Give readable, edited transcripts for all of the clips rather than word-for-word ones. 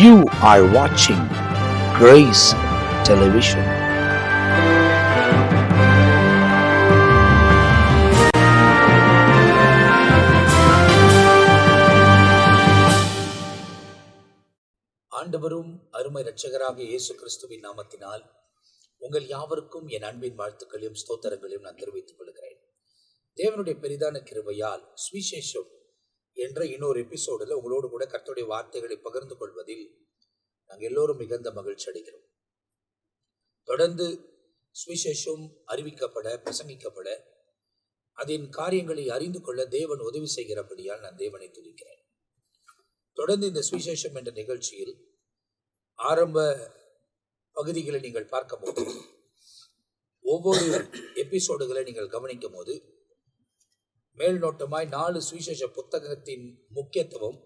You are watching Grace Television. ஆண்டவரும் அருமை இரட்சகராக இயேசு கிறிஸ்துவின் நாமத்தினால் உங்கள் யாவருக்கும் என் அன்பின் வாழ்த்துக்களையும் ஸ்தோத்திரங்களையும் நான் தெரிவித்துக் கொள்கிறேன். தேவனுடைய பெரிதான கிருபையால் சுவிசேஷம் என்ற இன்னொரு எபிசோடில் உங்களோடு கூட கர்த்தருடைய வார்த்தைகளை பகிர்ந்து கொள்வதில் நாங்கள் எல்லோரும் மிகுந்த மகிழ்ச்சி அடைகிறோம். தொடர்ந்து சுவிசேஷம் அறிவிக்கப்பட, பிரசங்கிக்கப்பட, அதன் காரியங்களை அறிந்து கொள்ள தேவன் உதவி செய்கிறபடியால் நான் தேவனை துதிக்கிறேன். தொடர்ந்து இந்த சுவிசேஷம் என்ற நிகழ்ச்சியில் ஆரம்ப பகுதிகளை நீங்கள் பார்க்கும் போது, ஒவ்வொரு எபிசோடுகளை நீங்கள் கவனிக்கும் போது, மேல் நோட்டமாய் 4 சுவிசேஷ புத்தகத்தின் முக்கியத்துவம்,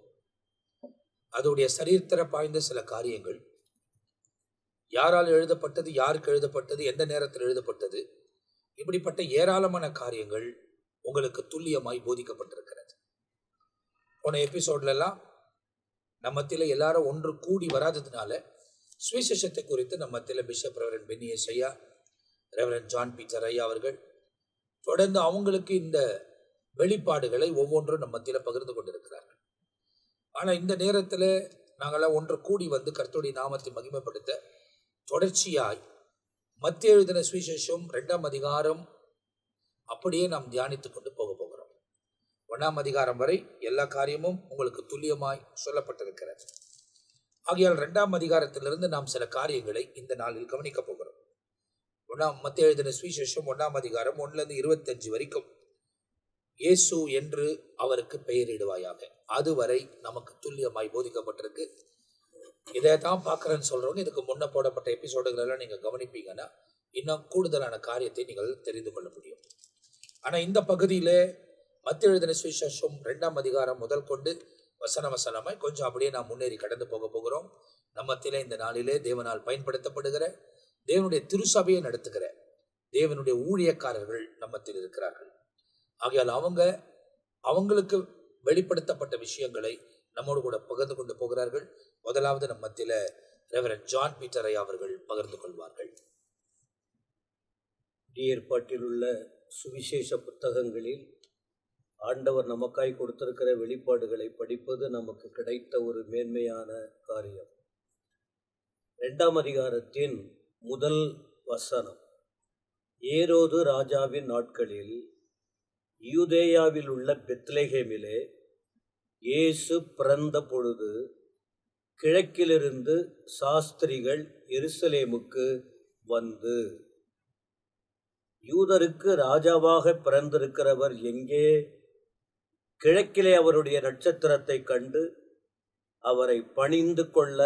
அதோடைய சரித்திர பாய்ந்த சில காரியங்கள், யாரால் எழுதப்பட்டது, யாருக்கு எழுதப்பட்டது, எந்த நேரத்தில் எழுதப்பட்டது, இப்படிப்பட்ட ஏராளமான காரியங்கள் உங்களுக்கு துல்லியமாய் போதிக்கப்பட்டிருக்கிறது. போன எபிசோட்லாம் நம்மத்தில எல்லாரும் ஒன்று கூடி வராததுனால சுவிசேஷத்தை குறித்து நம்மத்தில பிஷப் ரெவரண்ட் பென்னி ஐயா, ரெவரண்ட் ஜான் பீட்டர் ஐயா அவர்கள் தொடர்ந்து அவங்களுக்கு இந்த வெளிப்பாடுகளை ஒவ்வொன்றும் நம்மத்தில பகிர்ந்து கொண்டிருக்கிறார்கள். ஆனால் இந்த நேரத்தில் நாங்களாம் ஒன்று கூடி வந்து கர்த்தருடைய நாமத்தை மகிமைப்படுத்த தொடர்ச்சியாய் மத்தேயு எழுதின சுவிசேஷம் 2ஆம் அதிகாரம் அப்படியே நாம் தியானித்துக் கொண்டு போக போகிறோம். 1ஆம் அதிகாரம் வரை எல்லா காரியமும் உங்களுக்கு துல்லியமாய் சொல்லப்பட்டிருக்கிறது. ஆகையால் 2ஆம் அதிகாரத்திலிருந்து நாம் சில காரியங்களை இந்த நாளில் கவனிக்க போகிறோம். மத்தேயு எழுதின சுவிசேஷம் 1ஆம் அதிகாரம் 1லிருந்து 25 வரைக்கும் இயேசு என்று அவருக்கு பெயரிடுவாயாக, அதுவரை நமக்கு துல்லியமாய் போதிக்கப்பட்டிருக்கு. இதை தான் பார்க்குறேன்னு சொல்றவங்க இதுக்கு முன்ன போடப்பட்ட எபிசோடுகள் எல்லாம் நீங்கள் கவனிப்பீங்கன்னா இன்னும் கூடுதலான காரியத்தை நீங்கள் தெரிந்து கொள்ள முடியும். ஆனால் இந்த பகுதியில் மத்தேயு எழுதின சுவிசேஷம் 2ஆம் அதிகாரம் முதல் கொண்டு வசனமாய் கொஞ்சம் அப்படியே நாம் முன்னேறி கடந்து போக போகிறோம். நம்மத்திலே இந்த நாளிலே தேவனால் பயன்படுத்தப்படுகிற, தேவனுடைய திருசபையை நடத்துகிற தேவனுடைய ஊழியக்காரர்கள் நம்மத்தில் இருக்கிறார்கள். ஆகையால் அவங்களுக்கு வெளிப்படுத்தப்பட்ட விஷயங்களை நம்மோடு கூட பகிர்ந்து கொண்டு போகிறார்கள். முதலாவது நம்மத்தில ரெவரண்ட் ஜான் பீட்டர் ஐயா அவர்கள் பகிர்ந்து கொள்வார்கள். ஏற்பாட்டில் உள்ள சுவிசேஷ புத்தகங்களில் ஆண்டவர் நமக்காய் கொடுத்திருக்கிற வெளிப்பாடுகளை படிப்பது நமக்கு கிடைத்த ஒரு மேன்மையான காரியம். 2ஆம் அதிகாரத்தின் முதல் வசனம், ஏரோது ராஜாவின் நாட்களில் யூதேயாவில் உள்ள பெத்லெகேமிலே இயேசு பிறந்த பொழுது கிழக்கிலிருந்து சாஸ்திரிகள் எருசலேமுக்கு வந்து, யூதருக்கு ராஜாவாக பிறந்திருக்கிறவர் எங்கே? கிழக்கிலே அவருடைய நட்சத்திரத்தை கண்டு அவரை பணிந்து கொள்ள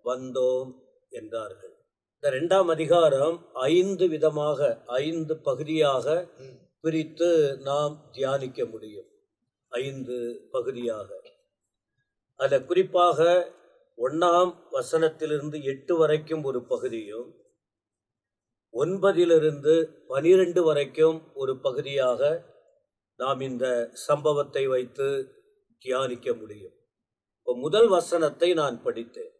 வந்தோம் என்றார்கள். இந்த 2ஆம் அதிகாரம் 5 விதமாக 5 பகுதியாக பிரித்து நாம் தியானிக்க முடியும். 5 பகுதியாக. அதில் குறிப்பாக 1ஆம் வசனத்திலிருந்து 8 வரைக்கும் ஒரு பகுதியும், 9லிருந்து 12 வரைக்கும் ஒரு பகுதியாக நாம் இந்த சம்பவத்தை வைத்து தியானிக்க முடியும். இப்போ முதல் வசனத்தை நான் படித்தேன்.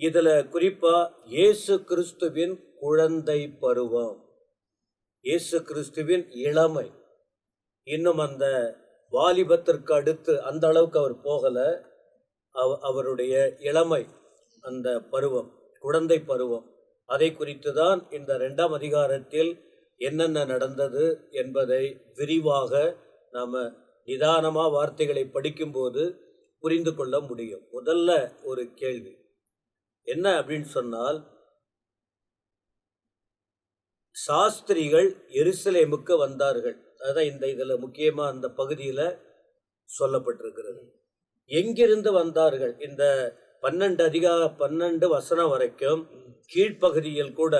இதில் குறிப்பாக இயேசு கிறிஸ்துவின் குழந்தை பருவம், இயேசு கிறிஸ்துவின் இளமை, இன்னும் அந்த வாலிபத்திற்கு அடுத்து அந்த அளவுக்கு அவர் போகலை, அவருடைய இளமை, அந்த பருவம், குழந்தை பருவம், அதை குறித்து தான் இந்த 2ஆம் அதிகாரத்தில் என்னென்ன நடந்தது என்பதை விரிவாக நாம் நிதானமாக வார்த்தைகளை படிக்கும்போது புரிந்து கொள்ள முடியும். முதல்ல ஒரு கேள்வி என்ன அப்படின்னு சொன்னால், சாஸ்திரிகள் எருசலேமுக்கு வந்தார்கள். அதான் இந்த இதில் முக்கியமாக அந்த பகுதியில் சொல்லப்பட்டிருக்கிறது. எங்கிருந்து வந்தார்கள்? இந்த 12 வசனம் வரைக்கும் கீழ்ப்பகுதியில் கூட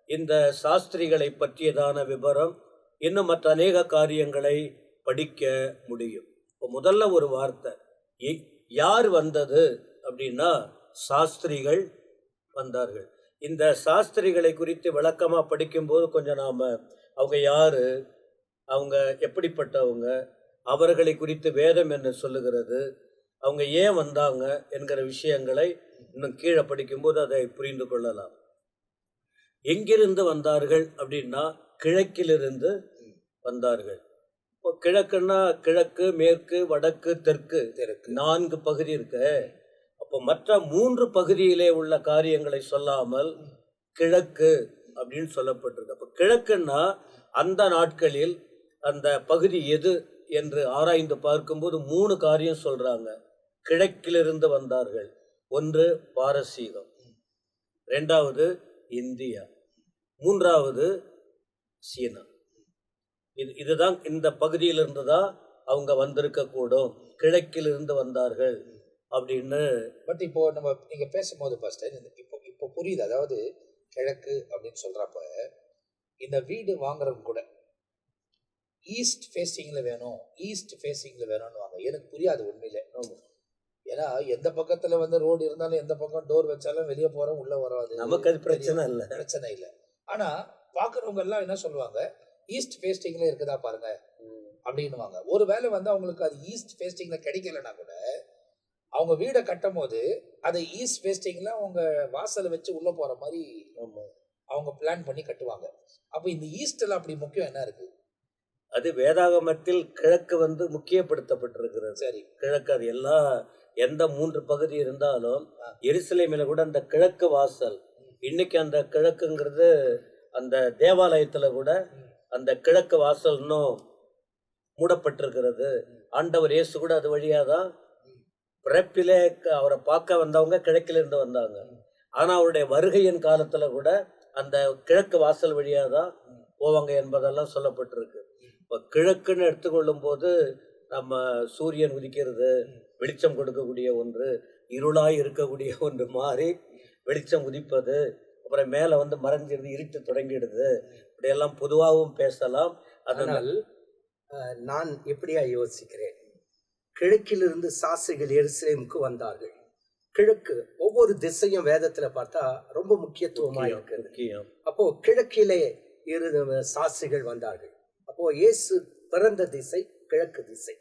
இந்த சாஸ்திரிகளை பற்றியதான விவரம், இன்னும் மற்ற அநேக காரியங்களை படிக்க முடியும். இப்போ முதல்ல ஒரு வார்த்தை, யார் வந்தது அப்படின்னா சாஸ்திரிகள் வந்தார்கள். இந்த சாஸ்திரிகளை குறித்து விளக்கமாக படிக்கும்போது கொஞ்சம் நாம் அவங்க யார், அவங்க எப்படிப்பட்டவங்க, அவர்களை குறித்து வேதம் என்ன சொல்லுகிறது, அவங்க ஏன் வந்தாங்க என்கிற விஷயங்களை இன்னும் கீழே படிக்கும்போது அதை புரிந்து கொள்ளலாம். எங்கிருந்து வந்தார்கள் அப்படின்னா கிழக்கிலிருந்து வந்தார்கள். இப்போ கிழக்குன்னா கிழக்கு, மேற்கு, வடக்கு, தெற்கு, 4 பகுதி இருக்கு. அப்போ மற்ற 3 பகுதியிலே உள்ள காரியங்களை சொல்லாமல் கிழக்கு அப்படின்னு சொல்லப்பட்டிருக்கு. அப்போ கிழக்குன்னா அந்த நாட்களில் அந்த பகுதி எது என்று ஆராய்ந்து பார்க்கும்போது 3 காரியம் சொல்றாங்க. கிழக்கிலிருந்து வந்தார்கள். 1 பாரசீகம், 2வது இந்தியா, 3வது சீனா. இதுதான் இந்த பகுதியிலிருந்து தான் அவங்க வந்திருக்க கூடும், கிழக்கிலிருந்து வந்தார்கள் அப்படின்னு. பட் இப்போ நீங்க பேசும்போது ஃபர்ஸ்ட் இப்போ புரியுது. அதாவது கிழக்கு அப்படின்னு சொல்றப்ப இந்த வீடு வாங்குறவங்க கூட ஈஸ்ட் ஃபேஸிங்ல வேணும்னு வாங்க. எனக்கு புரியாது உண்மையில. ஏன்னா எந்த பக்கத்துல ரோடு இருந்தாலும் எந்த பக்கம் டோர் வச்சாலும் வெளியே போறோம் உள்ள வராது, நமக்கு அது பிரச்சனை இல்லை. ஆனா பாக்குறவங்க எல்லாம் என்ன சொல்லுவாங்க, ஈஸ்ட் ஃபேஸ்டிங்ல இருக்குதா பாருங்க அப்படின்னுவாங்க. ஒருவேளை அவங்களுக்கு அது ஈஸ்ட் ஃபேஸ்டிங்ல கிடைக்கலன்னா கூட அவங்க வீடை கட்டும் போது அதை ஈஸ்ட் ஃபேஸ்டிங்ல அவங்க வாசலை வச்சு உள்ள போற மாதிரி அவங்க பிளான் பண்ணி கட்டுவாங்க. அப்ப இந்த ஈஸ்ட்ல அப்படி முக்கியம் என்ன இருக்கு? அது வேதாகமத்தில் கிழக்கு முக்கியப்படுத்தப்பட்டிருக்கிறது. சரி, கிழக்கு அது எந்த 3 பகுதி இருந்தாலும் எருசலேமில் கூட அந்த கிழக்கு வாசல், இன்னைக்கு அந்த கிழக்குங்கிறது அந்த தேவாலயத்துல கூட அந்த கிழக்கு வாசல் இன்னும் மூடப்பட்டிருக்கிறது. ஆண்டவர் இயேசு கூட அது வழியாதான் பிறப்பிலே அவரை பார்க்க வந்தவங்க கிழக்கிலிருந்து வந்தாங்க. ஆனா அவருடைய வருகையின் காலத்துல கூட அந்த கிழக்கு வாசல் வழியாதான் போவாங்க என்பதெல்லாம் சொல்லப்பட்டிருக்கு. இப்போ கிழக்குன்னு எடுத்துக்கொள்ளும் போது நம்ம சூரியன் உதிக்கிறது, வெளிச்சம் கொடுக்கக்கூடிய ஒன்று, இருளாய் இருக்கக்கூடிய ஒன்று மாறி வெளிச்சம் உதிப்பது, அப்புறம் மேலே மறைஞ்சிருது, இருட்டு தொடங்கிடுது, இப்படியெல்லாம் பொதுவாகவும் பேசலாம். அதனால் நான் எப்படியா யோசிக்கிறேன், கிழக்கிலிருந்து சாஸ்திரிகள் எருசலேமுக்கு வந்தார்கள். கிழக்கு ஒவ்வொரு திசையும் வேதத்துல பார்த்தா ரொம்ப முக்கியத்துவமா இருக்கு. அப்போ கிழக்கிலே சாஸ்திரிகள் வந்தார்கள். அப்போ இயேசு பிறந்த திசை கிழக்கு திசை.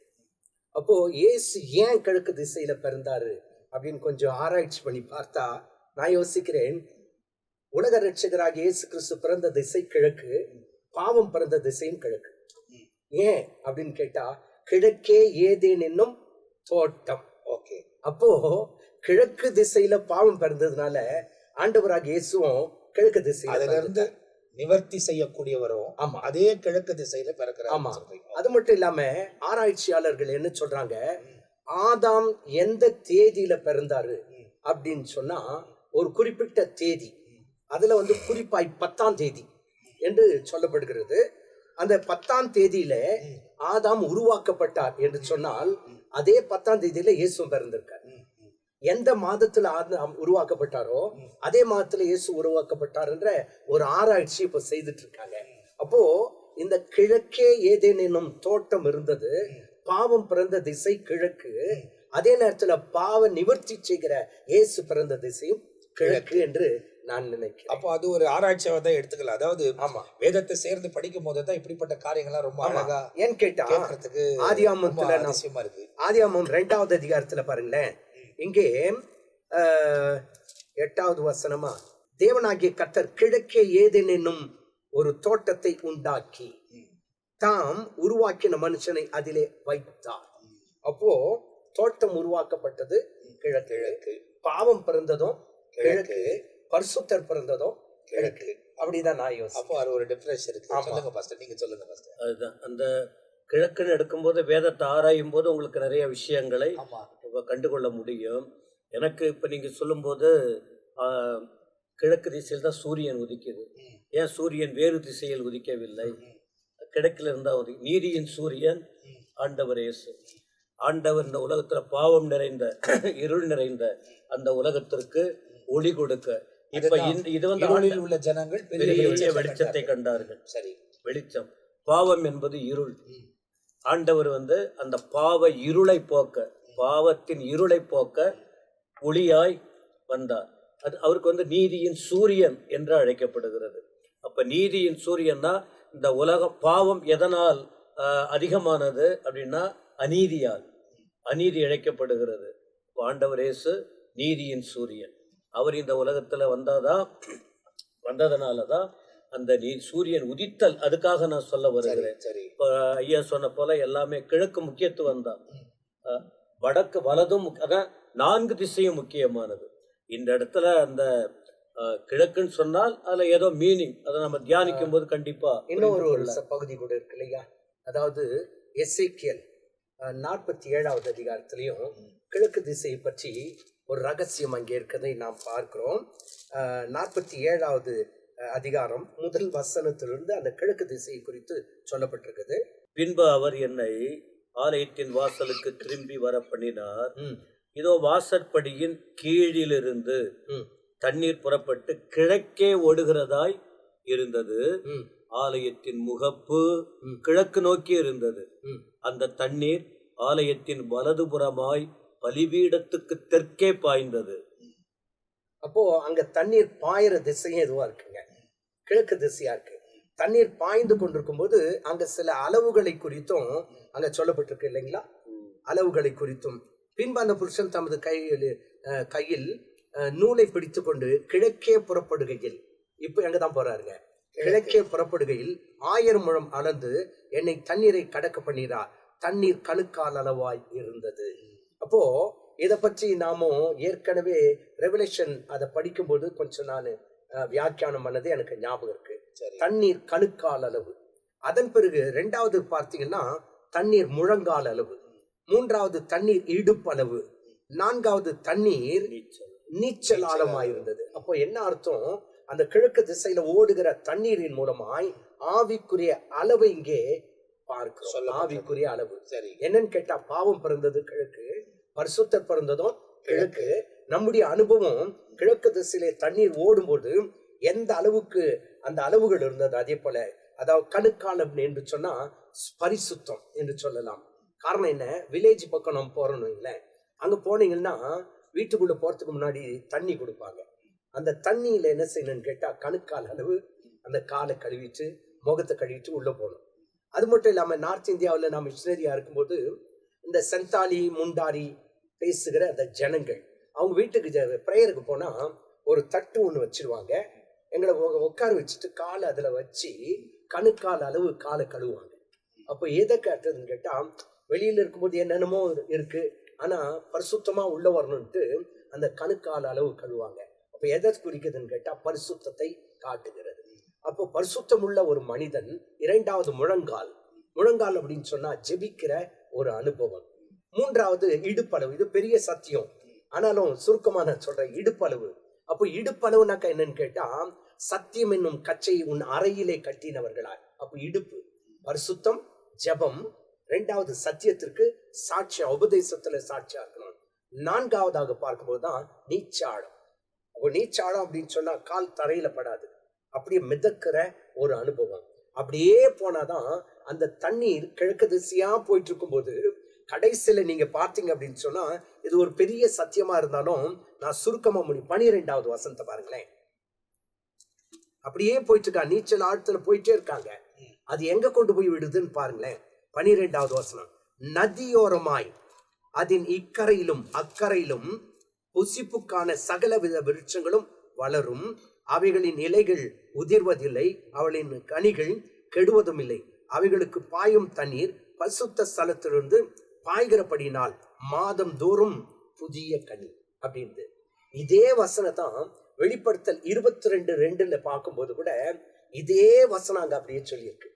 அப்போ இயேசு ஏன் கிழக்கு திசையில பிறந்தாரு அப்படின்னு கொஞ்சம் ஆராய்ச்சி பண்ணி பார்த்தா நான் யோசிக்கிறேன், உலக ரட்சகராக இயேசு கிறிஸ்து பிறந்த திசை கிழக்கு, பாவம் பிறந்த திசையும் கிழக்கு. ஏன் அப்படின்னு கேட்டா, கிழக்கே ஏதேன் என்னும் தோட்டம். ஓகே, அப்போ கிழக்கு திசையில பாவம் பிறந்ததுனால ஆண்டவராக இயேசுவும் கிழக்கு திசையில நிவர்த்தி செய்யக்கூடியவரும் ஆமா அதே கிழக்கு திசையில பிறக்கிறார். ஆமா, அது மட்டும் இல்லாம ஆராய்ச்சியாளர்கள் என்ன சொல்றாங்க, ஆதாம் எந்த தேதியில பிறந்தாரு அப்படின்னு சொன்னா ஒரு குறிப்பிட்ட தேதி, அதுல குறிப்பாய் 10ஆம் தேதி என்று சொல்லப்படுகிறது. அந்த 10ஆம் தேதியில ஆதாம் உருவாக்கப்பட்டார் என்று சொன்னால் அதே 10ஆம் தேதியில இயேசு பிறந்திருக்கார். எந்த மாதத்துல ஆதாம் உருவாக்கப்பட்டாரோ அதே மாதத்துல இயேசு உருவாக்கப்பட்டார் என்ற ஒரு ஆராய்ச்சி இப்ப செய்துட்டு இருக்காங்க. அப்போ இந்த கிழக்கே ஏதேன் என்னும் தோட்டம் இருந்தது, பாவம் பிறந்த திசை கிழக்கு, அதே நேரத்துல பாவ நிவர்த்தி செய்கிற இயேசு பிறந்த திசையும் கிழக்கு என்று நான் நினைக்கிறேன். அப்போ அது ஒரு ஆராய்ச்சியாக தான் எடுத்துக்கலாம். அதாவது ஆமா, வேதத்தை சேர்ந்து படிக்கும் போது தான் இப்படிப்பட்ட காரியங்கள்லாம் ரொம்ப அழகா ஏன்னு கேட்டா ஆதியாகமத்துல அவசியமா இருக்கு. ஆதியாகமம் 2வது அதிகாரத்துல பாருங்களேன், இங்கே 8வது வசனமா, தேவனாகிய கர்த்தர் கிழக்கே ஏதேன் என்னும் ஒரு தோட்டத்தை உண்டாக்கி தாம் உருவாக்கின மனுஷனை அதிலே வைத்தார். அப்போ தோட்டம் உருவாக்கப்பட்டது கிழக்கு, பாவம் பிறந்ததும் கிழக்கு, பரிசுத்தர் பிறந்ததும் கிழக்கு. அப்படிதான் நான் யோசிச்சேன். அப்போ அது ஒரு டிஃபரன்ஸ் இருக்கு. சொல்லுங்க பாஸ்டர், நீங்க சொல்லுங்க பாஸ்டர். அதுதான் அந்த கிழக்குன்னு எடுக்கும்போது வேதத்தை ஆராயும் போது உங்களுக்கு நிறைய விஷயங்களை கண்டுகொள்ள முடியும். எனக்கு இப்போ நீங்கள் சொல்லும்போது கிழக்கு திசையில் தான் சூரியன் உதிக்குது. ஏன் சூரியன் வேறு திசையில் உதிக்கவில்லை? கிழக்கில் இருந்தால் நீதியின் சூரியன் ஆண்டவர் இயேசு. ஆண்டவர் இந்த உலகத்தில் பாவம் நிறைந்த இருள் நிறைந்த அந்த உலகத்திற்கு ஒளி கொடுக்க இப்ப இது உள்ள ஜனங்கள் பெரிய வெளிச்சத்தை கண்டார்கள். சரி, வெளிச்சம். பாவம் என்பது இருள். ஆண்டவர் அந்த பாவ இருளை போக்க, பாவத்தின் இருளை போக்க ஒளியாய் வந்தார். அது அவருக்கு நீதியின் சூரியன் என்று அழைக்கப்படுகிறது. அப்ப நீதியின் சூரியன் தான் இந்த உலக பாவம் எதனால் அதிகமானது அப்படின்னா அநீதியால். அநீதி இழைக்கப்படுகிறது. ஆண்டவர் இயேசு நீதியின் சூரியன். அவர் இந்த உலகத்துல வந்ததுனாலதான் அந்த சூரியன் உதித்தல், அதுக்காக நான் சொல்ல வருகிறேன். சரி. இப்ப ஐயா சொன்ன போல எல்லாமே கிழக்கு முக்கியத்துவம் தான். வடக்கு வலதும், அதான் 4 திசையும் முக்கியமானது. இந்த இடத்துல அந்த கிழக்குன்னு சொன்னால் அதுல ஏதோ மீனிங், அதை நம்ம தியானிக்கும் போது கண்டிப்பா இன்னொரு பகுதி கூட இருக்கு இல்லையா? அதாவது எசேக்கியேல் 47வது அதிகாரத்திலையும் கிழக்கு திசையை பற்றி ஒரு ரகசியம் அங்கே இருக்கிறதை நாம் பார்க்கிறோம். 47வது அதிகாரம் முதல் வசனத்திலிருந்து அந்த கிழக்கு திசையை குறித்து சொல்லப்பட்டிருக்குது. பின்பு அவர் என்னை ஆலயத்தின் வாசலுக்கு திரும்பி வர பண்ணினார். இதோ வாசற்படியின் கீழிலிருந்து தண்ணீர் புறப்பட்டு கிழக்கே ஓடுகிறதாய் இருந்தது. ஆலயத்தின் முகப்பு கிழக்கு நோக்கி இருந்தது. அந்த தண்ணீர் ஆலயத்தின் வலதுபுறமாய் பலிபீடத்துக்கு தெற்கே பாய்ந்தது. அப்போ அங்க தண்ணீர் பாயிற திசையும் எதுவா இருக்குங்க? கிழக்கு திசையா இருக்கு. தண்ணீர் பாய்ந்து கொண்டிருக்கும் போது அங்க சில அளவுகளை குறித்தும் அங்க சொல்லப்பட்டிருக்கு இல்லைங்களா? அளவுகளை குறித்தும். பின்பு அந்த புருஷன் தமது கையில் நூலை பிடித்து கொண்டு கிழக்கே புறப்படுகையில், இப்ப எங்கதான் போறாருங்க? கிழக்கே புறப்படுகையில் 1000 முழம் அளந்து என்னை தண்ணீரை கடக்க பண்ணினார். தண்ணீர் கணுக்கால் அளவாய் இருந்தது. அப்போ இதை பற்றி நாமும் ஏற்கனவே ரெவலேஷன் அதை படிக்கும்போது கொஞ்சம் நான் வியாக்கியானம் பண்ணது எனக்கு ஞாபகம் இருக்கு. தண்ணீர் கணுக்கால் அளவு. அதன் பிறகு 2வது பார்த்தீங்கன்னா தண்ணீர் முழங்கால் அளவு. 3வது தண்ணீர் இடுப்பு அளவு. 4வது தண்ணீர் நீச்சல் ஆழமாயிருந்தது. அப்போ என்ன அர்த்தம்? அந்த கிழக்கு திசையில ஓடுகிற தண்ணீரின் மூலமாய் ஆவிக்குரிய அளவு இங்கே பார்க்கிறோம். ஆவிக்குரிய அளவு என்னன்னு கேட்டா, பாவம் பிறந்தது கிழக்கு, பரிசுத்தர் பிறந்ததும் கிழக்கு. நம்முடைய அனுபவம் கிழக்கு திசையிலே தண்ணீர் ஓடும்போது எந்த அளவுக்கு அந்த அளவுகள் இருந்தது. அதே போல அதாவது கணுக்காலம் என்று சொன்னா பரிசுத்தம் என்று சொல்லலாம். காரணம் என்ன? வில்லேஜ் பக்கம் நம்ம போறோம் இல்லை, அங்க போனீங்கன்னா வீட்டுக்குள்ள போறதுக்கு முன்னாடி தண்ணி கொடுப்பாங்க. அந்த தண்ணியில என்ன செய்யணும்னு கேட்டா கணுக்கால் அளவு அந்த காலை கழுவிட்டு முகத்தை கழுவிட்டு உள்ள போகணும். அது மட்டும் இல்லாம நார்த் இந்தியாவில் நான் மிஷினரியா இருக்கும்போது இந்த செந்தாலி முண்டாரி பேசுகிற அந்த ஜனங்கள் அவங்க வீட்டுக்கு ப்ரேயருக்கு போனா ஒரு தட்டு ஒன்று வச்சிருவாங்க. எங்களை உட்கார வச்சுட்டு காலை அதுல வச்சு கணுக்கால் அளவு காலை கழுவுவாங்க. அப்போ எதை கேட்டதுன்னு கேட்டா, வெளியில இருக்கும்போது என்னென்னமோ இருக்கு, ஆனா பரிசுத்தமா உள்ள வரணும்ட்டு அந்த கணுக்கால் அளவு கழுவாங்க. அப்ப எதை குறிக்குதுன்னு கேட்டா பரிசுத்தத்தை காட்டுகிறது. அப்போ பரிசுத்தம் உள்ள ஒரு மனிதன் 2வது முழங்கால் அப்படின்னு சொன்னா ஜெபிக்கிற ஒரு அனுபவம். 3வது இடுப்பளவு. இது பெரிய சத்தியம், ஆனாலும் சுருக்கமா நான் சொல்றேன், இடுப்பளவு. அப்போ இடுப்பளவுனாக்கா என்னன்னு கேட்டா, சத்தியம் என்னும் கச்சை உன் அறையிலே கட்டினவர்களாய். அப்போ இடுப்பு பரிசுத்தம், ஜெபம். 2வது சத்தியத்திற்கு சாட்சியா, உபதேசத்துல சாட்சியா இருக்கணும். 4வதாக பார்க்கும்போதுதான் நீச்சாழம். அப்போ நீச்சாழம் அப்படின்னு சொன்னா கால் தரையில படாது, அப்படியே மிதக்கிற ஒரு அனுபவம். அப்படியே போனாதான் அந்த தண்ணீர் கிழக்கு திசையா போயிட்டு இருக்கும்போது கடைசியில நீங்க பார்த்தீங்க அப்படின்னு சொன்னா இது ஒரு பெரிய சத்தியமா இருந்தாலும் நான் சுருக்கமா முடியும். 12வது வசனத்தை பாருங்களேன். அப்படியே போயிட்டு இருக்கா, நீச்சல் ஆழத்துல போயிட்டே இருக்காங்க. அது எங்க கொண்டு போய் விடுதுன்னு பாருங்களேன். 12வது வசனம். நதியோரமாய் அதன் இக்கரையிலும் அக்கறையிலும் புசிப்புக்கான சகல வித விருட்சங்களும் வளரும். அவைகளின் இலைகள் உதிர்வதில்லை, அவளின் கனிகள் கெடுவதும் இல்லை. அவைகளுக்கு பாயும் தண்ணீர் பரிசுத்த ஸ்தலத்திலிருந்து பாய்கிறபடினால் மாதம் தோறும் புதிய கனி அப்படின்னு. இதே வசனத்தான் வெளிப்படுத்தல் 22:2 பார்க்கும்போது கூட இதே வசனம் அங்க அப்படியே சொல்லியிருக்கு,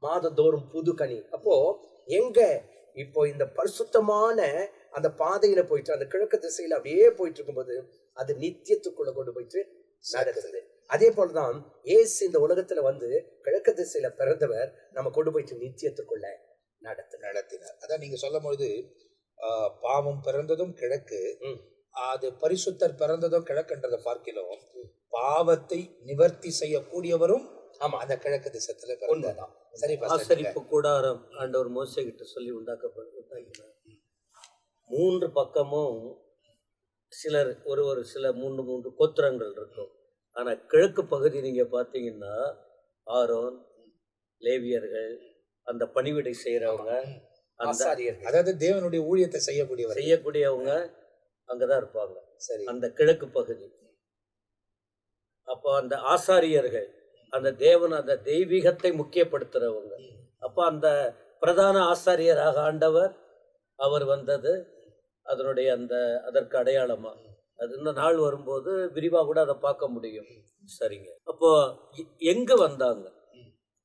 மாதந்தோறும் புது கனி. அப்போ எங்க இப்போ இந்த பரிசுத்தமான அந்த பாதையில போயிட்டு அந்த கிழக்கு திசையில அப்படியே போயிட்டு இருக்கும்போது அது நித்தியத்துக்குள்ள கொண்டு போயிட்டு நடக்குது. அதே போலதான் ஏசு இந்த உலகத்துல வந்து கிழக்கு திசையில பிறந்தவர் நம்ம கொண்டு போயிட்டு நித்தியத்துக்குள்ள நடத்தினார். அதான் நீங்க சொல்லும் பொழுது பாவம் பிறந்ததும் கிழக்கு, அது பரிசுத்தர் பிறந்ததும் கிழக்குன்றதை பார்க்கிறோம். பாவத்தை நிவர்த்தி செய்யக்கூடியவரும் அந்த கிழக்கு திசைத்துல பிறந்ததான். சரி, ஆசரிப்பு கூடாரம் ஆண்டவர் மோசே கிட்ட சொல்லி உண்டாக்கினார். 3 பக்கமும் சிலர் ஒரு சில 3 கோத்திரங்கள் இருக்கும். ஆனா கிழக்கு பகுதி நீங்க பார்த்தீங்கன்னா ஆரோன், லேவியர்கள், அந்த பணிவிடை செய்யறவங்க, அந்த ஆசாரியர்கள். அதாவது தேவனுடைய ஊழியத்தை செய்யக்கூடியவர். செய்யக்கூடியவங்க அங்கதான் இருப்பாங்க, சரி. அந்த கிழக்கு பகுதி. அப்போ அந்த ஆசாரியர்கள் அந்த தேவன் அந்த தெய்வீகத்தை முக்கியப்படுத்துறவங்க. அப்போ அந்த பிரதான ஆசாரியராக ஆண்டவர் அவர் வந்தது அதனுடைய அதற்கு அடையாளமா. அது இன்னும் நாள் வரும்போது விரிவா கூட அதை பார்க்க முடியும். சரிங்க. அப்போ எங்க வந்தாங்க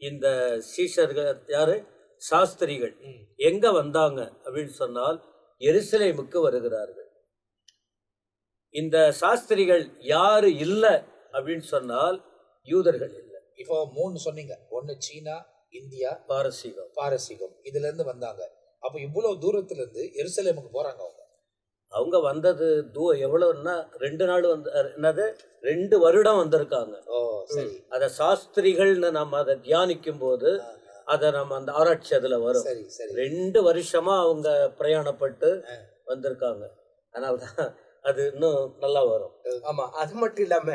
இந்த சீஷர்கள்? யாரு? சாஸ்திரிகள். எங்க வந்தாங்க அப்படின்னு சொன்னால் எருசலேமுக்கு வருகிறார்கள். இந்த சாஸ்திரிகள் யாரு இல்லை அப்படின்னு சொன்னால் யூதர்கள் இல்லை. இப்போ 3 சொன்னீங்க. ஒன்னு சீனா, இந்தியா, பாரசீகம் இதுல இருந்து வந்தாங்க. அப்ப இவ்வளவு தூரத்துல இருந்து எருசலேமுக்கு போறாங்க. அவங்க வந்தது எவ்வளவுன்னா 2 நாள் என்னது 2 வருடம் வந்திருக்காங்க. சரி. அத சாஸ்திரிகள்னு நம்ம அதை தியானிக்கும் போது அதை நம்ம அந்த ஆராய்ச்சி அதுல வரும். 2 வருஷமா அவங்க பிரயாணப்பட்டு வந்திருக்காங்க. அதனால்தான் அது இன்னும் நல்லா வரும். ஆமா, அது மட்டும் இல்லாம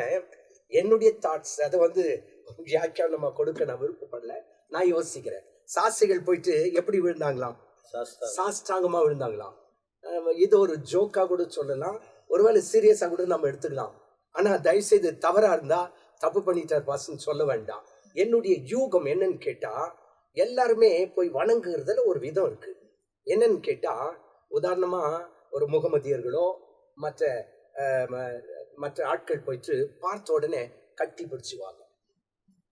என்னுடைய தாட்ஸ் அதை வியாக்கியானமா கொடுக்க நான் விருப்பப்படல. நான் யோசிக்கிறேன், சாஸ்திரிகள் போயிட்டு எப்படி விழுந்தாங்களாம்? சாஸ்தாங்கமா விழுந்தாங்களாம். இது ஒரு ஜோக்கா கூட சொல்லலாம், ஒருவேளை சீரியஸா கூட நம்ம எடுத்துக்கலாம். ஆனா தயவு செய்து தவறா இருந்தா தப்பு பண்ணிட்டார் பாஸ்ன்னு சொல்ல வேண்டாம். என்னுடைய யூகம் என்னன்னு கேட்டா, எல்லாருமே போய் வணங்குறதுல ஒரு விதம் இருக்கு. என்னன்னு கேட்டா, உதாரணமா ஒரு முகமதியர்களோ மற்ற ஆட்கள் போயிட்டு பார்த்த உடனே கட்டி பிடிச்சுவாங்க,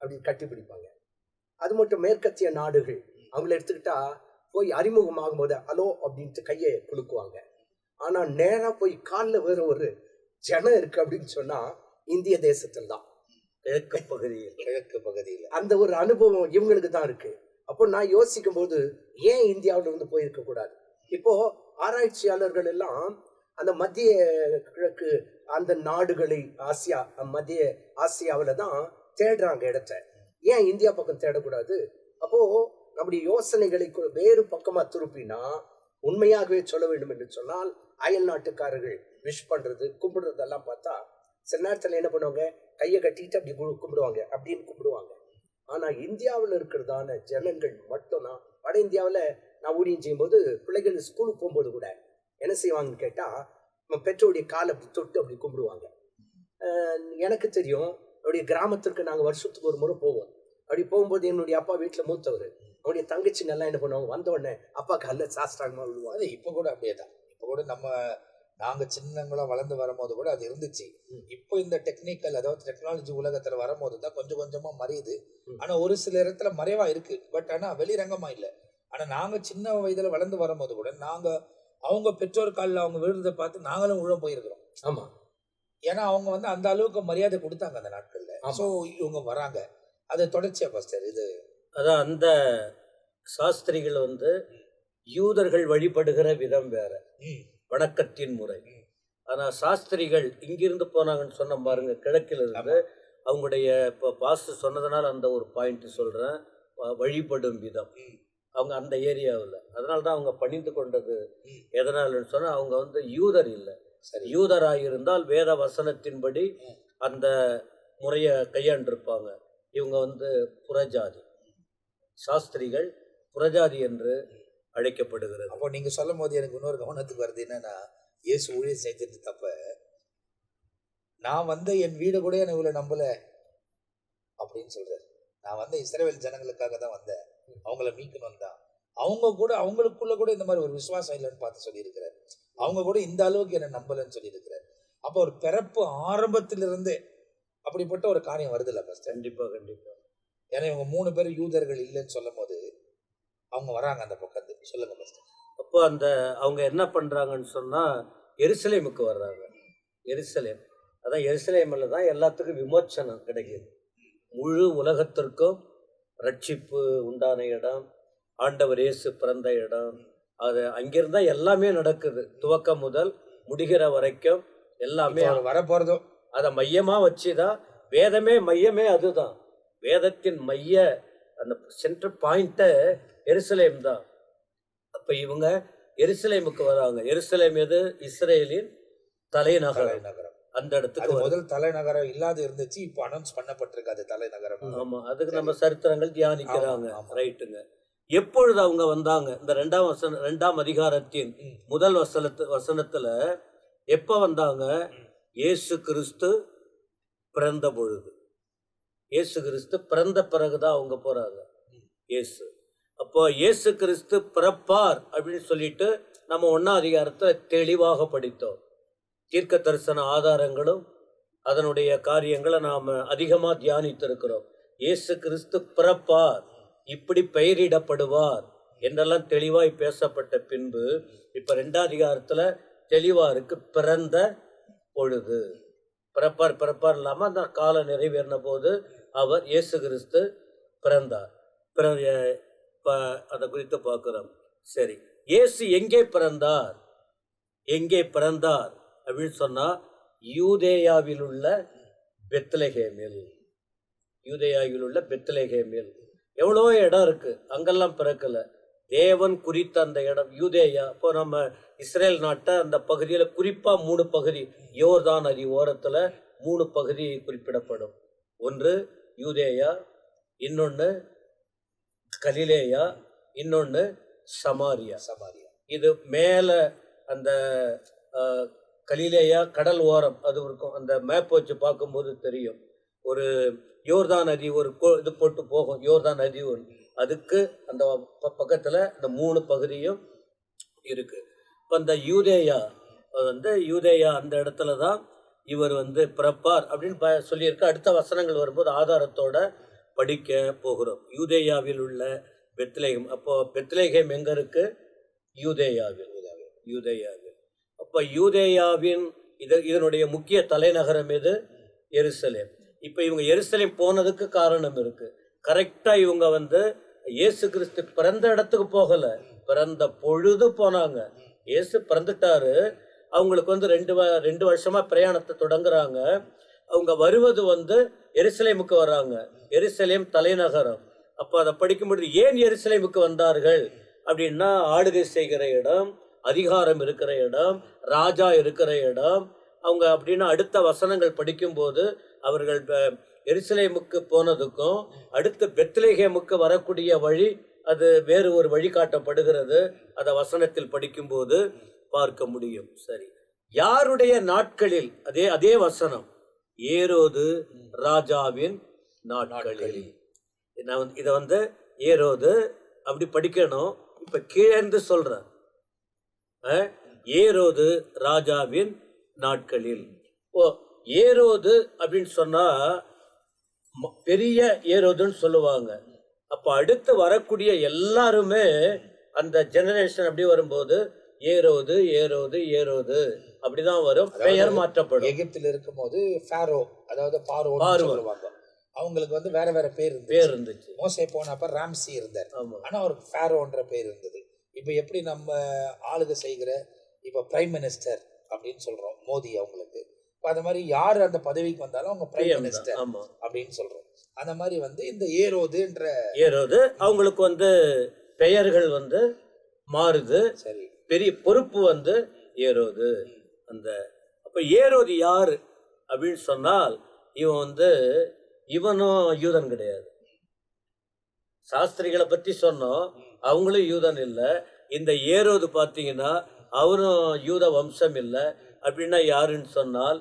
அப்படி கட்டி பிடிப்பாங்க. அது மட்டும் மேற்கத்திய நாடுகள் அவங்கள எடுத்துக்கிட்டா போய் அறிமுகமாகும் போது அலோ அப்படின்ட்டு கையை குலுக்குவாங்க. ஆனா நேரா போய் காலில் வேற ஒரு ஜனம் இருக்கு அப்படின்னு சொன்னா இந்திய தேசத்துல தான், கிழக்கு பகுதியில் அந்த ஒரு அனுபவம் இவங்களுக்கு தான் இருக்கு. அப்போ நான் யோசிக்கும் போது ஏன் இந்தியாவில போயிருக்க கூடாது? இப்போ ஆராய்ச்சியாளர்கள் எல்லாம் அந்த மத்திய கிழக்கு அந்த நாடுகளை மத்திய ஆசியாவில தான் தேடுறாங்க இடத்த. ஏன் இந்தியா பக்கம் தேடக்கூடாது? அப்போ நம்முடைய யோசனைகளை வேறு பக்கமா திருப்பினா, உண்மையாகவே சொல்ல வேண்டும் என்று சொன்னால், அயல் நாட்டுக்காரர்கள் விஷ் பண்றது கும்பிடுறதெல்லாம் பார்த்தா சில நேரத்துல என்ன பண்ணுவாங்க, கையை கட்டிட்டு அப்படி கும்பிடுவாங்க, அப்படின்னு கும்பிடுவாங்க. ஆனா இந்தியாவில் இருக்கிறதான ஜனங்கள் மட்டும்தான், வட இந்தியாவில் நான் ஊழியம் செய்யும் போது பிள்ளைகள் ஸ்கூலுக்கு போகும்போது கூட என்ன செய்வாங்கன்னு கேட்டா, பெற்றோருடைய காலை அப்படி தொட்டு அப்படி கும்பிடுவாங்க. எனக்கு தெரியும், என்னுடைய கிராமத்திற்கு நாங்கள் வருஷத்துக்கு ஒரு முறை போவோம். அப்படி போகும்போது என்னுடைய அப்பா வீட்டில் மூத்தவர், அவனுடைய தங்கச்சிங்க எல்லாம் என்ன பண்ணுவாங்க, வந்த உடனே அப்பா காலில் சாஸ்திரமா விழுவாங்க. இப்போ கூட அப்படியே தான். இப்போ கூட நாங்கள் சின்னங்களா வளர்ந்து வரும்போது கூட அது இருந்துச்சு. இப்போ இந்த டெக்னிக்கல், அதாவது டெக்னாலஜி உலகத்துல வரும்போது தான் கொஞ்சம் கொஞ்சமா மறையுது. ஆனா ஒரு சில இடத்துல மறைவா இருக்கு, பட் ஆனா வெளிரங்கமா இல்லை. ஆனா நாங்க சின்ன வயதுல வளர்ந்து வரும்போது கூட நாங்க அவங்க பெற்றோர் காலில் அவங்க விழுறதை பார்த்து நாங்களும் உழ போயிருக்கிறோம். ஆமா, ஏன்னா அவங்க அந்த அளவுக்கு மரியாதை கொடுத்தாங்க அந்த நாட்கள்ல. ஸோ இவங்க வராங்க, அது தொடர்ச்சியா பாஸ்டர். இது அதான் அந்த சாஸ்திரிகள் யூதர்கள் வழிபடுகிற விதம் வேற, வணக்கத்தின் முறை. ஆனா சாஸ்திரிகள் இங்கிருந்து போனாங்கன்னு சொன்ன பாருங்க, கிழக்கில் இருந்து. அவங்களுடைய இப்போ பாஸ்டர் சொன்னதுனால அந்த ஒரு பாயிண்ட் சொல்றேன், வழிபடும் விதம். அவங்க அந்த ஏரியாவில், அதனால்தான் அவங்க பணிந்து கொண்டது எதனாலன்னு சொன்னா, அவங்க யூதர் இல்லை. யூதராயிருந்தால் வேத வசனத்தின்படி அந்த முறையை கையாண்டிருப்பாங்க. இவங்க புறஜாதி, சாஸ்திரிகள் புறஜாதி என்று அழைக்கப்படுகிறது. அப்போ நீங்க சொல்லும் போது எனக்கு இன்னொரு கவனத்துக்கு வருது என்னன்னா, இயேசு ஊழியம் செய்தது தப்ப, நான் என் வீடு கூட என்ன இவ்வளவு நம்பல அப்படின்னு சொல்றாரு. நான் இஸ்ரவேல் ஜனங்களுக்காக தான் வந்தேன், அவங்கள மீட்கணும் தான். அவங்களுக்குள்ள கூட இந்த மாதிரி ஒரு விசுவாசம் இல்லைன்னு பார்த்து சொல்லியிருக்கிறார். அவங்க கூட இந்த அளவுக்கு என்ன நம்பலன்னு சொல்லியிருக்கிறார். அப்போ ஒரு பிறப்பு ஆரம்பத்திலிருந்தே அப்படிப்பட்ட ஒரு காரியம் வருது இல்லை பாஸ்டர்? கண்டிப்பா கண்டிப்பா. ஏன்னா இவங்க 3 பேர் யூதர்கள் இல்லைன்னு சொல்லும் போது அவங்க வராங்க அந்த பக்கத்து. சொல்லுங்க பாஸ்டர். அப்போ அவங்க என்ன பண்றாங்கன்னு சொன்னா, எருசலேமுக்கு வர்றாங்க. எருசலேம், அதான் எருசலேம்ல தான் எல்லாத்துக்கும் விமோச்சனம் கிடைக்குது. முழு உலகத்திற்கும் ரட்சிப்பு உண்டான இடம், ஆண்டவர் இயேசு பிறந்த இடம். அது அங்கிருந்தா எல்லாமே நடக்குது, துவக்கம் முதல் முடிகிற வரைக்கும் எல்லாமே வரப்போறதும் அதை மையமா வச்சுதான். வேதமே மையமே அதுதான். வேதத்தின் மைய அந்த சென்டர் பாயிண்ட எருசலேம் தான். அப்ப இவங்க எருசலேமுக்கு வராங்க. எருசலேம் எது? இஸ்ரேலின் தலைநகரம். அந்த இடத்துக்கு முதல் தலைநகரம் இல்லாத இருந்துச்சு, இப்போ அனௌன்ஸ் பண்ணப்பட்டிருக்கு அது தலைநகரம். ஆமா, அதுக்கு நம்ம சரித்திரங்கள் தியானிக்கிறாங்க. ரைட்டுங்க. எப்பொழுது அவங்க வந்தாங்க? இந்த 2ஆம் அதிகாரத்தின் முதல் வசனத்துல எப்ப வந்தாங்க? இயேசு கிறிஸ்து பிறந்த பொழுது. இயேசு கிறிஸ்து பிறந்த பிறகுதான் அவங்க போறாங்க. இயேசு அப்போ இயேசு கிறிஸ்து பிறப்பார் அப்படின்னு சொல்லிட்டு நம்ம 1ஆம் அதிகாரத்துல தெளிவாக படித்தோம். தீர்க்க தரிசன ஆதாரங்களும் அதனுடைய காரியங்களை நாம அதிகமா தியானித்திருக்கிறோம். இயேசு கிறிஸ்து பிறப்பார், இப்படி பெயரிடப்படுவார் என்றெல்லாம் தெளிவாய் பேசப்பட்ட பின்பு இப்ப 2ஆம் அதிகாரத்துல தெளிவா இருக்கு, பிறந்த பொழுது. பிறப்பார் இல்லாம அந்த காலம் நிறைவேறின போது அவர் இயேசு கிறிஸ்து பிறந்தார். அதை குறித்து பார்க்கிறோம். சரி, இயேசு எங்கே பிறந்தார்? எங்கே பிறந்தார் அப்படின்னு சொன்னா யூதேயாவில் உள்ள பெத்லகேமில். யூதேயாவில் உள்ள பெத்லகேமில் எவ்வளோ இடம் இருக்கு, அங்கெல்லாம் பிறக்கல. தேவன் குறித்த அந்த இடம் யூதேயா. இப்போ நம்ம இஸ்ரேல் நாட்டை அந்த பகுதியில் குறிப்பா 3 பகுதி, யோர்தான் நதி ஓரத்துல 3 பகுதி குறிப்பிடப்படும். ஒன்று யூதேயா, இன்னொன்னு கலிலேயா, இன்னொன்னு சமாரியா. இது மேல அந்த கலிலேயா கடல் ஓரம் அது இருக்கும். அந்த மேப் வச்சு பார்க்கும்போது தெரியும். ஒரு யோர்தான் நதி ஒரு இது போட்டு போகும், யோர்தான் நதி ஒன்று, அதுக்கு அந்த பக்கத்துல இந்த 3 பகுதியும் இருக்கு. இப்போ இந்த யூதேயா யூதேயா அந்த இடத்துல தான் இவர் பிறப்பார் அப்படின்னு சொல்லியிருக்க. அடுத்த வசனங்கள் வரும்போது ஆதாரத்தோட படிக்க போகிறோம். யூதேயாவில் உள்ள பெத்லகேம். அப்போ பெத்லகேம் எங்க இருக்கு? யூதேயாவில். அப்போ யூதேயாவின் இதனுடைய முக்கிய தலைநகரம் எது? எருசலேம். இப்போ இவங்க எருசலேம் போனதுக்கு காரணம் இருக்கு. கரெக்டா இவங்க இயேசு கிறிஸ்து பிறந்த இடத்துக்கு போகல, பிறந்த பொழுது போனாங்க. இயேசு பிறந்துட்டாரு, அவங்களுக்கு 2 வருஷமா பிரயாணத்தை தொடங்குறாங்க. அவங்க வருவது எருசலேமுக்கு வர்றாங்க. எருசலேம் தலைநகரம். அப்போ அதை படிக்கும்பொழுது ஏன் எருசலேமுக்கு வந்தார்கள் அப்படின்னா, ஆளுகை செய்கிற இடம், அதிகாரம் இருக்கிற இடம், ராஜா இருக்கிற இடம். அவங்க அப்படின்னா அடுத்த வசனங்கள் படிக்கும்போது அவர்கள் எருசலேமுக்கு போனதுக்கும் அடுத்து பெத்லகேமுக்கு வரக்கூடிய வழி அது வேறு ஒரு வழி காட்டப்படுகிறது. அதை வசனத்தில் படிக்கும்போது பார்க்க முடியும். சரி, யாருடைய நாட்களில்? அதே வசனம், ஏரோது ராஜாவின் நாட்களில். இதை ஏரோது அப்படி படிக்கணும். இப்ப கீழே சொல்றேன், ஏரோது ராஜாவின் நாட்களில். ஏரோது அப்படின்னு சொன்னா பெரிய ஏரோதுன்னு சொல்லுவாங்க. அப்ப அடுத்து வரக்கூடிய எல்லாருமே அந்த ஜெனரேஷன் அப்படி வரும்போது ஏரோது ஏரோது ஏரோது அப்படிதான் வரும். பெயர் மாற்றப்படும். எகிப்தில் இருக்கும் போது ஃபாரோ, அதாவது பார்வோன் சொல்லுவாங்க. அவங்களுக்கு வேற வேற பேர் இருந்துச்சு. மோசே போனப்ப ராம்சி இருந்தார், ஆனா அவருக்கு ஃபாரோன்ற பேர் இருந்தது. இப்ப எப்படி நம்ம ஆளுகை செய்கிற இப்ப பிரைம் மினிஸ்டர் அப்படின்னு சொல்றோம் மோடி அவங்களுக்கு, அந்த மாதிரி யாரு அந்த பதவிக்கு வந்தாலும் அவங்க பிரைம் மினிஸ்டர் அப்படின்னு சொல்றோம். அந்த மாதிரி இந்த ஏரோது அவங்களுக்கு பெயர்கள் மாறுது. சரி, பெரிய பொறுப்பு ஏரோது. அப்ப ஏரோது யாரு அப்படின்னு சொன்னால் இவனும் யூதன் கிடையாது. சாஸ்திரிகளை பத்தி சொன்னோம், அவங்களும் யூதன் இல்லை. இந்த ஏரோது பார்த்தீங்கன்னா அவரும் யூத வம்சம் இல்லை. அப்படின்னா யாருன்னு சொன்னால்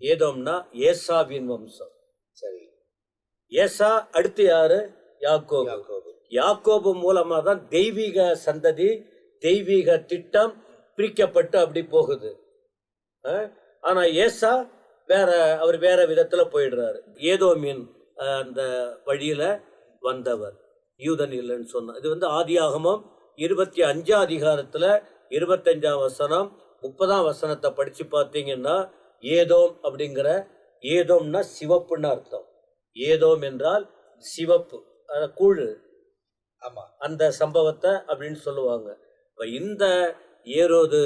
ஏதோம்னா ஏசாவின் வம்சம். சரி, ஏசா அடுத்து யாரு? யாக்கோபு மூலமா தான் தெய்வீக சந்ததி, தெய்வீக திட்டம் பிரிக்கப்பட்டு அப்படி போகுது. ஆனா ஏசா அவர் வேற விதத்துல போயிடுறாரு. ஏதோமின் அந்த வழியில வந்தவர், யூதன் இல்லைன்னு சொன்ன. இது ஆதியாகமம் 25ஆம் அதிகாரத்துல 25ஆம் வசனம் 30ஆம் வசனத்தை படிச்சு பார்த்தீங்கன்னா, ஏதோம் அப்படிங்கிற, ஏதோம்னா சிவப்புன்னு அர்த்தம். ஏதோம் என்றால் சிவப்பு, கூழு. ஆமா, அந்த சம்பவத்தை அப்படின்னு சொல்லுவாங்க. இப்ப இந்த ஏரோது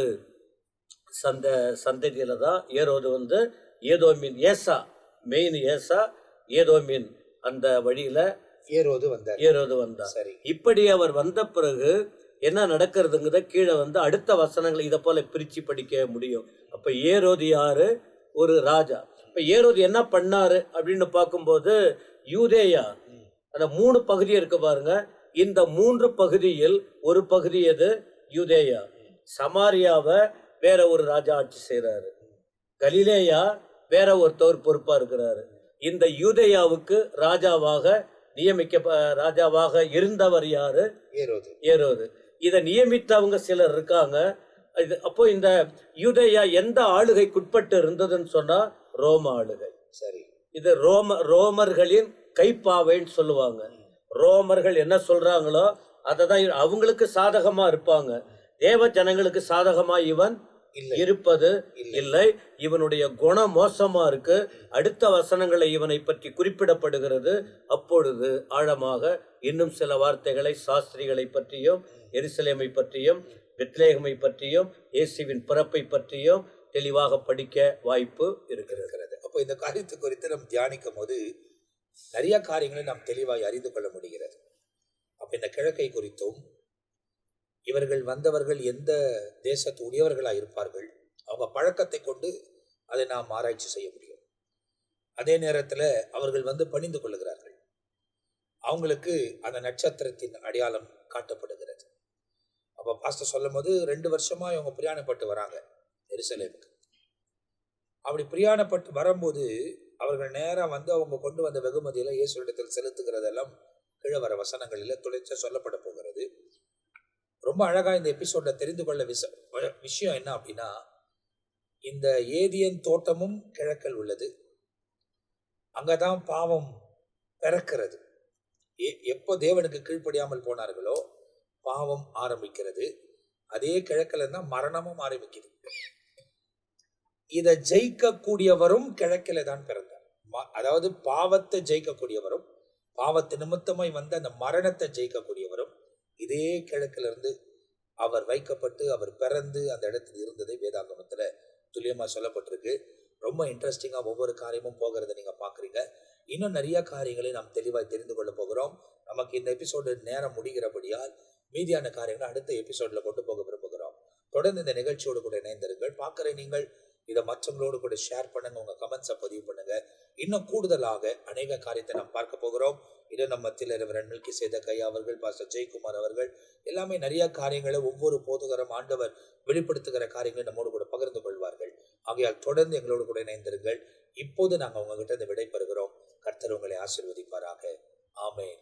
சந்ததியில தான் ஏரோது ஏதோமின் ஏசா, மெயின் ஏசா ஏதோமின் அந்த வழியில ஏரோது வந்தார். சரி, இப்படி அவர் வந்த பிறகு என்ன நடக்கிறதுங்கிறத கீழே அடுத்த வசனங்களை இதை போல பிரிச்சு படிக்க முடியும். அப்ப ஏரோது யாரு? ஒரு ராஜா. இப்ப ஏரோது என்ன பண்ணாரு அப்படின்னு பார்க்கும்போது, யூதேயா அந்த 3 பகுதி இருக்கு பாருங்க, இந்த 3 பகுதியில் ஒரு பகுதி எது? யூதேயா. சமாரியாவை வேற ஒரு ராஜா ஆட்சி செய்யறாரு. கலிலேயா வேற ஒருத்தவர் பொறுப்பா இருக்கிறாரு. இந்த யூதேயாவுக்கு ராஜாவாக இருந்தவர் யாரு? ஏரோது. இதை நியமித்தவங்க சிலர் இருக்காங்க. அப்போ இந்த யூதேயா எந்த ஆளுகைக்குட்பட்டு இருந்ததுன்னு சொன்னா ரோம ஆளுகை. சரி, இது ரோமர்களின் கைப்பாவைன்னு சொல்லுவாங்க. ரோமர்கள் என்ன சொல்றாங்களோ அதை தான் அவங்களுக்கு சாதகமா இருப்பாங்க. தேவ ஜனங்களுக்கு சாதகமா இவன் இருப்பது இல்லை. இவனுடைய குணம் மோசமா இருக்கு. அடுத்த வசனங்களை இவனை பற்றி குறிப்பிடப்படுகிறது. அப்பொழுது ஆழமாக இன்னும் சில வார்த்தைகளை சாஸ்திரிகளை பற்றியும் எருசலேமை பற்றியும் பெத்லேகமை பற்றியும் இயேசுவின் பிறப்பை பற்றியும் தெளிவாக படிக்க வாய்ப்பு இருக்கிறது. அப்போ இந்த காரியத்தை குறித்து நாம் தியானிக்கும் போது நிறைய காரியங்களை நாம் தெளிவாய் அறிந்து கொள்ள முடிகிறது. அப்ப இந்த கிழக்கை குறித்தும் இவர்கள் வந்தவர்கள் எந்த தேசத்து உடையவர்களாக இருப்பார்கள், அவங்க பழக்கத்தை கொண்டு அதை நாம் ஆராய்ச்சி செய்ய முடியும். அதே நேரத்தில் அவர்கள் வந்து பணிந்து கொள்ளுகிறார்கள். அவங்களுக்கு அந்த நட்சத்திரத்தின் அடையாளம் காட்டப்படுகிறது. அப்போ பாஸ்டர் சொல்லும் போது 2 வருஷமா இவங்க பிரயாணப்பட்டு வராங்க எருசலேமுக்கு. அப்படி பிரயாணப்பட்டு வரும்போது அவர்கள் நேராக வந்து அவங்க கொண்டு வந்த வெகுமதியில இயேசுவிடத்தில் செலுத்துகிறதெல்லாம் கீழே வர வசனங்களில் துளைச்ச சொல்லப்பட போகிறது. ரொம்ப அழகா இந்த எபிசோட்ல தெரிந்து கொள்ள விஷயம் என்ன அப்படின்னா, இந்த ஏதியன் தோட்டமும் கிழக்கில் உள்ளது. அங்கதான் பாவம் பிறக்கிறது. எப்போ தேவனுக்கு கீழ்ப்படியாமல் போனார்களோ பாவம் ஆரம்பிக்கிறது. அதே கிழக்கில் தான் மரணமும் ஆரம்பிக்குது. இதை ஜெயிக்கக்கூடியவரும் கிழக்கில தான் பிறந்தார். அதாவது பாவத்தை ஜெயிக்கக்கூடியவரும் பாவத்து நிமித்தமாய் வந்த அந்த மரணத்தை ஜெயிக்கக்கூடியவரும் இதே கிழக்கிலிருந்து அவர் வைக்கப்பட்டு அவர் பிறந்து அந்த இடத்துல இருந்ததை வேதாகமத்துல துல்லியமா சொல்லப்பட்டிருக்கு. ரொம்ப இன்ட்ரெஸ்டிங்கா ஒவ்வொரு காரியமும் போகிறத நீங்க பாக்குறீங்க. இன்னும் நிறைய காரியங்களை நாம் தெளிவாய் தெரிந்து கொள்ள போகிறோம். நமக்கு இந்த எபிசோடு நேரம் முடிகிறபடியால் மீதியான காரியங்களை அடுத்த எபிசோட்ல கொண்டு போக விரும்புகிறோம். தொடர்ந்து இந்த நிகழ்ச்சியோடு கூட இணைந்திருங்கள். பார்க்கிற நீங்கள் இதை மற்றவங்களோடு கூட ஷேர் பண்ணுங்க, உங்க கமெண்ட்ஸை பதிவு பண்ணுங்க. இன்னும் கூடுதலாக அநேக காரியத்தை நாம் பார்க்க போகிறோம். இது நம்ம மத்தியில் ரெவரண்ட் மெல்கிசேதேக் ஐயா அவர்கள், பாஸ்டர் ஜெயக்குமார் அவர்கள் எல்லாமே நிறைய காரியங்களை ஒவ்வொரு போதுகரம் ஆண்டவர் வெளிப்படுத்துகிற காரியங்களை நம்மோடு கூட பகிர்ந்து கொள்வார்கள். ஆகையால் தொடர்ந்து எங்களோடு கூட இணைந்திருங்கள். இப்போது நாங்கள் உங்ககிட்ட இந்த விடை பெறுகிறோம். கர்த்தர் உங்களை ஆசீர்வதிப்பாராக. ஆமென்.